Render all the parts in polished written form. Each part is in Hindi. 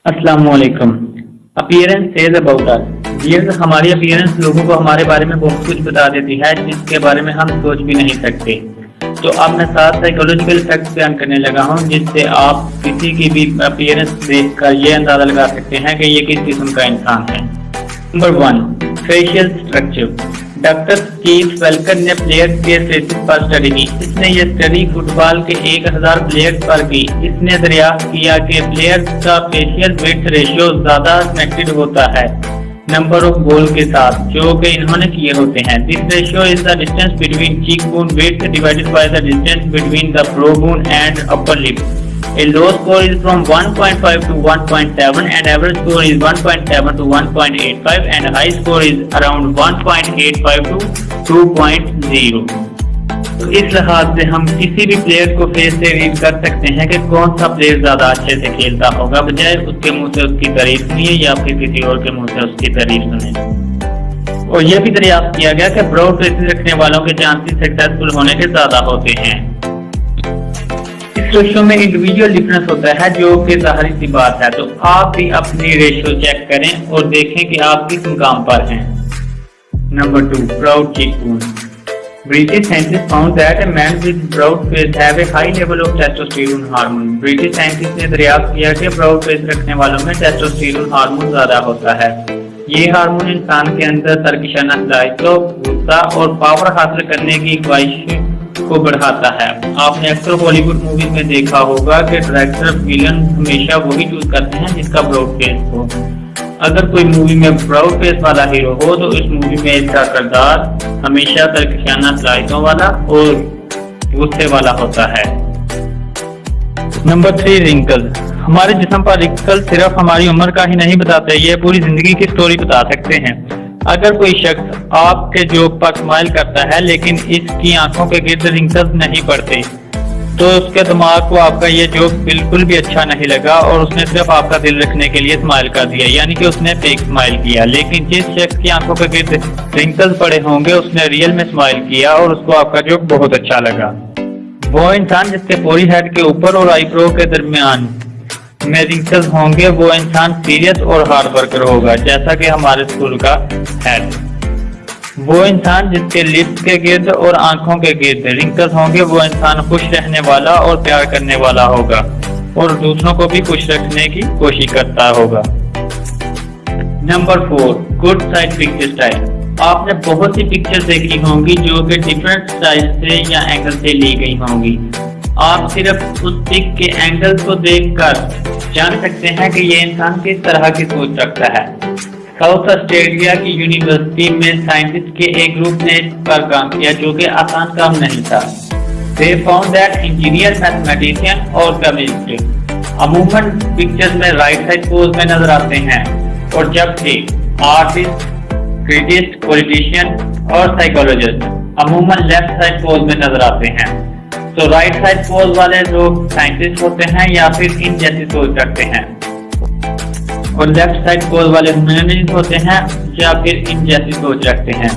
अस्सलामुअलैकुम। Appearance says about us. ये हमारी अपीयरेंस लोगों को हमारे बारे में बहुत कुछ बता देती है जिसके बारे में हम सोच भी नहीं सकते। तो अब मैं 7 साइकोलॉजिकल फैक्ट्स बयान करने लगा हूँ जिससे आप किसी की भी अपीयरेंस देखकर ये अंदाजा लगा सकते हैं कि ये किस किस्म का इंसान है। Number 1, facial structure. Doctor Steve Welker ने प्लेयर्स के फेसेस पर स्टडी की। इसने ये स्टडी फुटबॉल के 1000 प्लेयर्स पर की। इसने दरियाफ्त किया कि प्लेयर्स का फेशियल विड्थ रेशियो ज्यादा कनेक्टेड होता है नंबर ऑफ गोल के साथ जो कि इन्होंने किए होते हैं। This ratio is the distance between cheek bone width divided by the distance between the bro bone and upper lip. A low score is from 1.5 to 1.7 and average score is 1.7 to 1.85 and high score is around 1.85 to 2.0। तो इस लिहाज से हम किसी भी प्लेयर को फेस से रीड कर सकते हैं कि कौन सा प्लेयर ज्यादा अच्छे से खेलता होगा, बजाय उसके मुंह से उसकी तारीफ सुनिए या फिर किसी और के मुंह से उसकी तारीफ सुने। और यह भी दरियाफ्त किया गया कि ब्रॉड फेसेस रखने वालों के चांसेस सक्सेसफुल होने के ज्यादा होते हैं। रेशियो में इंडिविजुअल डिफरेंस होता है जो कि जाहिर सी बात है। तो आप भी अपनी रेशियो चेक करें और देखें कि आप किस मुकाम पर हैं। Number 2, broad cheekbone. British scientist found that a man with broad face have a high level of testosterone hormone। British scientist ने दरियाफ्त किया कि ब्रॉड फेस रखने वालों में टेस्टोस्टेरोन हार्मोन ज्यादा होता है। ये हार्मोन इंसान के अंदर तरकशाना सलाहियतों, गुस्सा और पावर हासिल करने की ख्वाहिश को बढ़ाता है। आपने अक्सर हॉलीवुड मूवीज में देखा होगा कि डायरेक्टर विलन हमेशा वही चूज करते हैं जिसका ब्रॉड फेस हो। अगर कोई मूवी में ब्रॉड फेस वाला हीरो हो तो इस मूवी में इसका किरदार हमेशा तरकशाना सलाहियतों वाला और गुस्से वाला होता है। Number 3, wrinkle. हमारे जिस्म पर रिंकल सिर्फ हमारी उम्र का ही नहीं बताते, ये पूरी जिंदगी की स्टोरी बता सकते हैं। अगर कोई शख्स आपके जोक पर स्माइल करता है लेकिन इसकी आंखों के गिर्द रिंकल्स नहीं पड़ते तो उसके दिमाग को आपका ये जोक बिल्कुल भी अच्छा नहीं लगा और उसने सिर्फ आपका दिल रखने के लिए स्माइल कर दिया, यानी कि उसने फेक स्माइल किया। लेकिन जिस शख्स की आंखों के गिर्द रिंकल्स पड़े होंगे उसने रियल में स्माइल किया और उसको आपका जोक बहुत अच्छा लगा। वो इंसान जिसके फोरी हेड के ऊपर और आईब्रो के दरमियान में रिंकल्स होंगे वो इंसान सीरियस और हार्ड वर्कर होगा, जैसा कि हमारे स्कूल का हेड। वो इंसान जिसके लिप्स के गिर्द और आंखों के गिर्द रिंकल्स होंगे वो इंसान खुश रहने वाला और प्यार करने वाला होगा और दूसरों को भी खुश रखने की कोशिश करता होगा। Number 4, good side picture style. आपने बहुत सी पिक्चर देखी होंगी जो कि डिफरेंट स्टाइल से या एंगल से ली गई होंगी। आप सिर्फ उस पिक के एंगल को देखकर जान सकते हैं कि ये इंसान किस तरह की सोच रखता है। साउथ ऑस्ट्रेलिया की यूनिवर्सिटी में साइंटिस्ट के एक ग्रुप ने इस पर काम किया जो कि आसान काम नहीं था। They found that engineer, mathematician और केमिस्ट अमूमन पिक्चर्स में राइट साइड पोज में नजर आते हैं और जबकि आर्टिस्ट, क्रिटिस्ट, पॉलिटिशियन और साइकोलॉजिस्ट अमूमन लेफ्ट साइड पोज में नजर आते हैं। तो राइट साइड पोज वाले लोग साइंटिस्ट होते हैं या फिर इन जैसी सोच रखते हैं और लेफ्ट साइड पोज वाले ह्यूमैनिस्ट होते हैं या फिर इन जैसी सोच रखते हैं।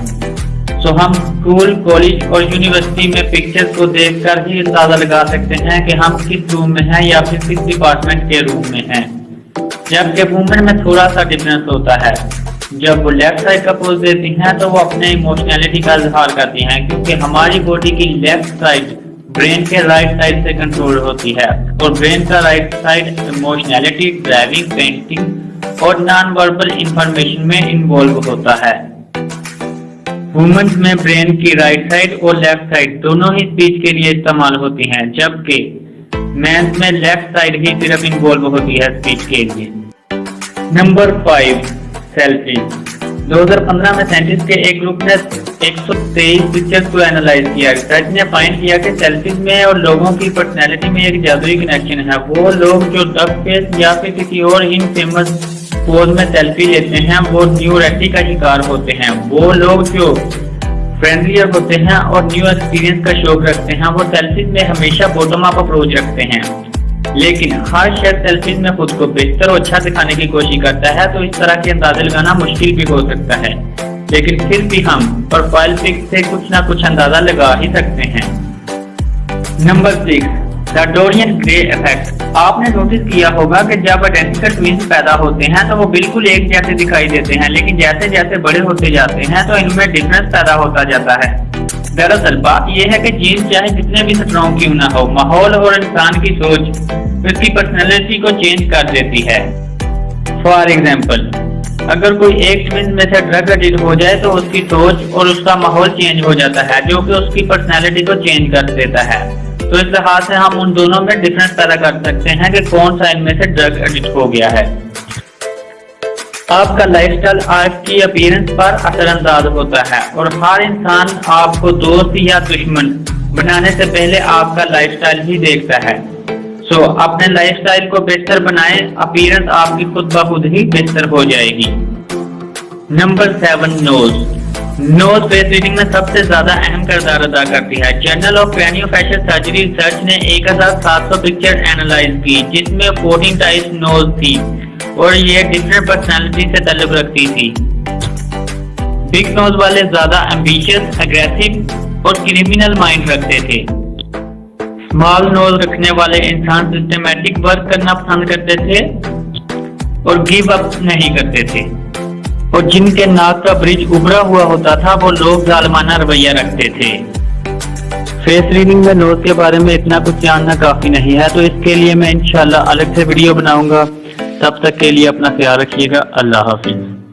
तो हम स्कूल, कॉलेज और यूनिवर्सिटी में पिक्चर्स को देखकर ही अंदाजा लगा सकते हैं कि हम किस रूम में हैं या फिर किस डिपार्टमेंट के रूम में हैं। जबकि वुमेन में थोड़ा सा डिफरेंस होता है। जब वो लेफ्ट साइड का पोज देती हैं तो वो अपने इमोशनैलिटी का इजहार करती हैं क्योंकि हमारी बॉडी की लेफ्ट साइड ब्रेन के राइट साइड से कंट्रोल होती है और ब्रेन का right side emotionality, driving, painting और नॉन वर्बल इंफॉर्मेशन में इन्वॉल्व होता है। वुमेन्स में ब्रेन की राइट साइड और लेफ्ट साइड दोनों ही स्पीच के लिए इस्तेमाल होती हैं, जबकि मेंस में लेफ्ट साइड ही सिर्फ इन्वॉल्व होती है स्पीच के लिए। Number 5, selfie. 2015 में साइंटिस्ट के एक ग्रुप ने 123 पिक्चर्स को एनालाइज किया। रिसर्च ने फाइंड किया कि सेल्फीज में और लोगों की पर्सनैलिटी में एक जादुई कनेक्शन है। वो लोग जो डक फेस या फिर किसी और इन फेमस पोज में सेल्फी लेते हैं वो न्यूरोटिक का शिकार होते हैं। वो लोग जो फ्रेंडलियर होते हैं और न्यू एक्सपीरियंस का शौक रखते हैं वो सेल्फीज में हमेशा बॉटम अप अप्रोच रखते हैं। लेकिन हर शख्स सेल्फीज में खुद को बेहतर और अच्छा दिखाने की कोशिश करता है, तो इस तरह के अंदाजे लगाना मुश्किल भी हो सकता है, लेकिन फिर भी हम प्रोफाइल पिक से कुछ ना कुछ अंदाजा लगा ही सकते हैं। Number 6, the Dorian Gray effect. आपने नोटिस किया होगा कि जब आइडेंटिकल ट्विंस पैदा होते हैं तो वो बिल्कुल एक जैसे दिखाई देते हैं, लेकिन जैसे जैसे बड़े होते जाते हैं तो इनमें डिफरेंस पैदा होता जाता है। दरअसल बात यह है कि जीन चाहे जितने भी स्ट्रॉन्ग क्यों ना हो, माहौल और इंसान की सोच उसकी पर्सनैलिटी को चेंज कर देती है। फॉर एग्जाम्पल, अगर कोई एक ट्विन में से ड्रग एडिक्ट हो जाए तो उसकी सोच और उसका माहौल चेंज हो जाता है, जो कि उसकी पर्सनैलिटी को चेंज कर देता है। तो इस लिहाज से हम उन दोनों में डिफरेंस पैदा कर सकते हैं कि कौन सा इनमें से ड्रग एडिक्ट हो गया है। आपका लाइफस्टाइल आपकी अपीयरेंस पर असरअंदाज होता है और हर इंसान आपको दोस्त या दुश्मन बनाने से पहले आपका लाइफस्टाइल ही देखता है। सो अपने लाइफस्टाइल को बेहतर बनाएं, अपीयरेंस आपकी खुद ब खुद ही बेहतर हो जाएगी। Number 7, nose. Nose face reading में सबसे ज्यादा अहम किरदार अदा करती है। Journal of craniofacial surgery research ने 1700 पिक्चर एनालाइज की, जिसमें 14 टाइप्स नोज थी और ये डिफरेंट पर्सनालिटी से ताल्लुक रखती थी। बिग नोज वाले ज्यादा एम्बिशियस, एग्रेसिव और क्रिमिनल माइंड रखते थे। स्मॉल नोज रखने वाले इंसान सिस्टमैटिक वर्क करना पसंद करते थे और गिव अप नहीं करते थे। और जिनके नाक का ब्रिज उभरा हुआ होता था वो लोग जालमाना रवैया रखते थे। फेस रीडिंग में नोज के बारे में इतना कुछ जानना काफी नहीं है, तो इसके लिए मैं इंशाल्लाह अलग से वीडियो बनाऊंगा। तब तक के लिए अपना ख्याल रखिएगा। अल्लाह हाफिज।